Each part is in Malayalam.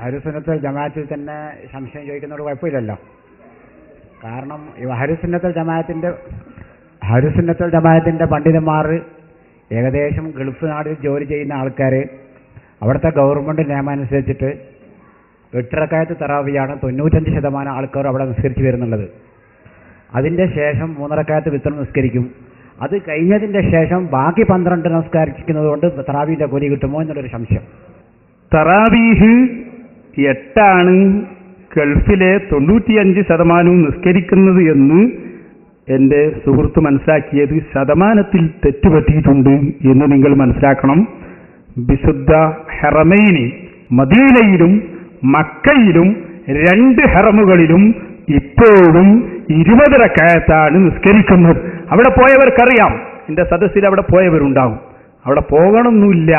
അഹ്ലുസുന്നത്തുൽ ജമാഅത്തിൽ തന്നെ സംശയം ചോദിക്കുന്നതോട് കുഴപ്പമില്ലല്ലോ. കാരണം ഈ അഹ്ലുസുന്നത്തുൽ ജമാഅത്തിന്റെ പണ്ഡിതന്മാർ ഏകദേശം ഗൾഫ് നാട്ടിൽ ജോലി ചെയ്യുന്ന ആൾക്കാർ അവിടുത്തെ ഗവൺമെൻറ് നിയമം അനുസരിച്ചിട്ട് 8 റക്അത്ത് തറാവിയാണ് 95% ആൾക്കാർ അവിടെ നിസ്കരിച്ച് വരുന്നുള്ളത്. അതിൻ്റെ ശേഷം 3 റക്അത്ത് വിത്ർ നിസ്കരിക്കും. അത് കഴിഞ്ഞതിൻ്റെ ശേഷം ബാക്കി 12 നിസ്കരിക്കുന്നത് കൊണ്ട് തറാവീൻ്റെ കൂലി കിട്ടുമോ എന്നുള്ളൊരു സംശയം. തറാവീഹ് 8 ഗൾഫിലെ 95% നിസ്കരിക്കുന്നത് എന്ന് എൻ്റെ സുഹൃത്ത് മനസ്സിലാക്കിയത് ശതമാനത്തിൽ തെറ്റുപറ്റിയിട്ടുണ്ട് എന്ന് നിങ്ങൾ മനസ്സിലാക്കണം. വിശുദ്ധ ഹറമൈനി മദീനയിലും മക്കയിലും 2 ഹറമുകളിലും ഇപ്പോഴും 20 റക്അത്താണ് നിസ്കരിക്കുന്നത്. അവിടെ പോയവർക്കറിയാം, എൻ്റെ സദസ്സിൽ അവിടെ പോയവരുണ്ടാവും. അവിടെ പോകണമെന്നില്ല,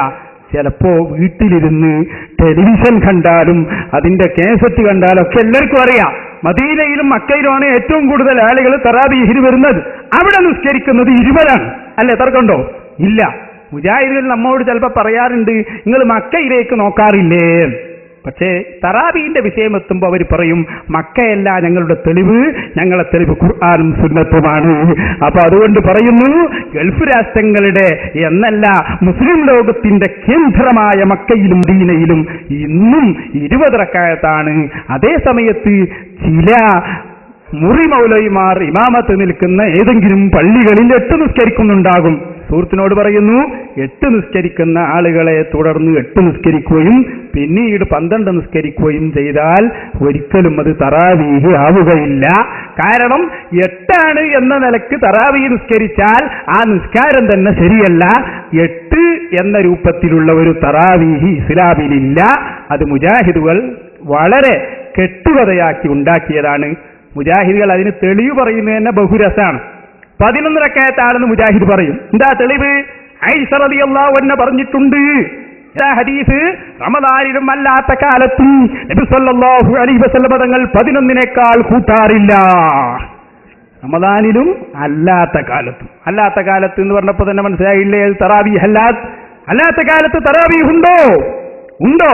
ചിലപ്പോൾ വീട്ടിലിരുന്ന് ടെലിവിഷൻ കണ്ടാലും അതിൻ്റെ കേസറ്റ് കണ്ടാലും ഒക്കെ എല്ലാവർക്കും അറിയാം. മദീനയിലും മക്കയിലുമാണ് ഏറ്റവും കൂടുതൽ ആളുകൾ തറാവീഹിന് വരുന്നത്. അവിടെ നിസ്കരിക്കുന്നത് 20 അല്ലേ? തർക്കമുണ്ടോ? ഇല്ല. മുജാഹിദുകൾ നമ്മോട് ചിലപ്പോൾ പറയാറുണ്ട്, നിങ്ങൾ മക്കയിലേക്ക് നോക്കാറില്ലേ? പക്ഷേ തറാവീഹിന്റെ വിഷയം എത്തുമ്പോൾ അവർ പറയും, മക്കയല്ല ഞങ്ങളുടെ തെളിവ്, ഞങ്ങളെ തെളിവ് ഖുർആനും സുന്നത്തുമാണ്. അപ്പൊ അതുകൊണ്ട് പറയുന്നു, ഗൾഫ് രാഷ്ട്രങ്ങളുടെ എന്നല്ല മുസ്ലിം ലോകത്തിന്റെ കേന്ദ്രമായ മക്കയിലും മദീനയിലും ഇന്നും 20 റക്അത്താണ്. അതേ സമയത്ത് ചില മുറി മൗലവിമാർ ഇമാമത്ത് നിൽക്കുന്ന ഏതെങ്കിലും പള്ളികളിൽ 8 നിസ്കരിക്കുന്നുണ്ടാകും. സുഹൃത്തിനോട് പറയുന്നു, 8 നിസ്കരിക്കുന്ന ആളുകളെ തുടർന്ന് 8 നിസ്കരിക്കുകയും പിന്നീട് 12 നിസ്കരിക്കുകയും ചെയ്താൽ ഒരിക്കലും അത് തറാവീഹ് ആവുകയില്ല. കാരണം 8 എന്ന നിലക്ക് തറാവീഹ് നിസ്കരിച്ചാൽ ആ നിസ്കാരം തന്നെ ശരിയല്ല. 8 എന്ന രൂപത്തിലുള്ള ഒരു തറാവീഹ് ഇസ്ലാമിലില്ല. അത് മുജാഹിദുകൾ വളരെ കെട്ടുകഥയാക്കി ഉണ്ടാക്കിയതാണ്. മുജാഹിദുകൾ അതിന് തെളിവ് പറയുന്നത് തന്നെ ബഹുരസാണ്. 11 റക്അത്താണെന്ന് മുജാഹിദ് പറയും. എന്താ തെളിവ്? ആയിഷ റളിയല്ലാഹു അൻഹ പറഞ്ഞിട്ടുണ്ട്, ഹദീസ്, റമദാനിലും അല്ലാത്ത കാലത്തും നബി സല്ലല്ലാഹു അലൈഹി വസല്ലം തങ്ങൾ 11നേക്കാൾ കൂട്ടാറില്ല. റമദാനിലും അല്ലാത്ത കാലത്തും. അല്ലാത്ത കാലത്ത് എന്ന് പറഞ്ഞപ്പോൾ തന്നെ മനസ്സിലായില്ലേ, തറാവീഹ് അല്ലാത്ത കാലത്ത് തറാവീഹ് ഉണ്ടോ?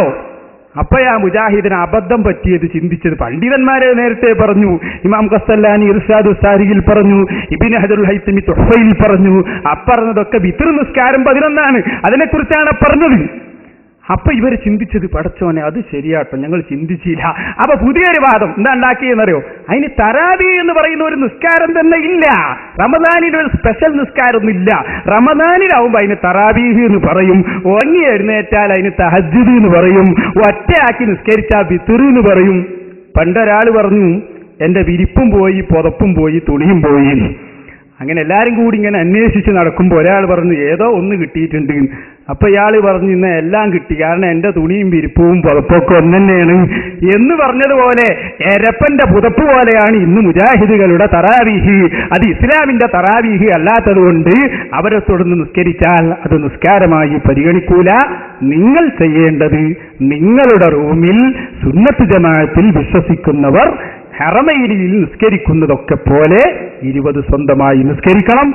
അപ്പോഴാ മുജാഹിദിന് അബദ്ധം പറ്റിയത് ചിന്തിച്ചത്. പണ്ഡിതന്മാരെ നേരത്തെ പറഞ്ഞു, ഇമാം ഖസ്സലാനി ഇർശാദു സാരിയിൽ പറഞ്ഞു, ഇബ്നു ഹജറുൽ ഹൈതമി തുഹ്ഫയിൽ പറഞ്ഞു. അപ്പറഞ്ഞതൊക്കെ വിത്ർ നിസ്കാരം 11 അതിനെക്കുറിച്ചാണ് പറഞ്ഞത്. അപ്പൊ ഇവർ ചിന്തിച്ചത്, പടച്ചോനെ അത് ശരിയാട്ടോ, ഞങ്ങൾ ചിന്തിച്ചില്ല. അപ്പൊ പുതിയൊരു വാദം എന്താ ഉണ്ടാക്കിയെന്നറിയോ? അതിന് തറാവീഹ് എന്ന് പറയുന്ന ഒരു നിസ്കാരം തന്നെ ഇല്ല. റമദാനിൽ ഒരു സ്പെഷ്യൽ നിസ്കാരമൊന്നും ഇല്ല. റമദാനിലാവുമ്പോ അതിന് തറാവീഹ് എന്ന് പറയും, ഉറങ്ങി എഴുന്നേറ്റാൽ അതിന് തഹജ്ജുദ് എന്ന് പറയും, ഒറ്റയാക്കി നിസ്കരിച്ചാൽ വിത്ർ എന്ന് പറയും. പണ്ടൊരാൾ പറഞ്ഞു, എന്റെ വിരിപ്പും പോയി, പുതപ്പും പോയി, തുണിയും പോയി. അങ്ങനെ എല്ലാരും കൂടി ഇങ്ങനെ അന്വേഷിച്ച് നടക്കുമ്പോൾ ഒരാൾ പറഞ്ഞു, ഏതോ ഒന്ന് കിട്ടിയിട്ടുണ്ട്. അപ്പൊ ഇയാൾ പറഞ്ഞു, ഇന്ന് എല്ലാം കിട്ടി, കാരണം എന്റെ തുണിയും വിരിപ്പും പുതപ്പൊക്കെ ഒന്നെന്നെയാണ് എന്ന് പറഞ്ഞതുപോലെ എരപ്പന്റെ പുതപ്പ് പോലെയാണ് ഇന്ന് മുജാഹിദുകളുടെ തറാവീഹ്. അത് ഇസ്ലാമിന്റെ തറാവീഹ് അല്ലാത്തത് കൊണ്ട് അവരെ തുടർന്ന് നിസ്കരിച്ചാൽ അത് നിസ്കാരമായി പരിഗണിക്കൂല. നിങ്ങൾ ചെയ്യേണ്ടത്, നിങ്ങളുടെ റൂമിൽ സുന്നത്ത് ജമാഅത്തിൽ വിശ്വസിക്കുന്നവർ ഹറമൈനിൽ നിസ്കരിക്കുന്നതൊക്കെ പോലെ 20 സ്വന്തമായി നിസ്കരിക്കണം.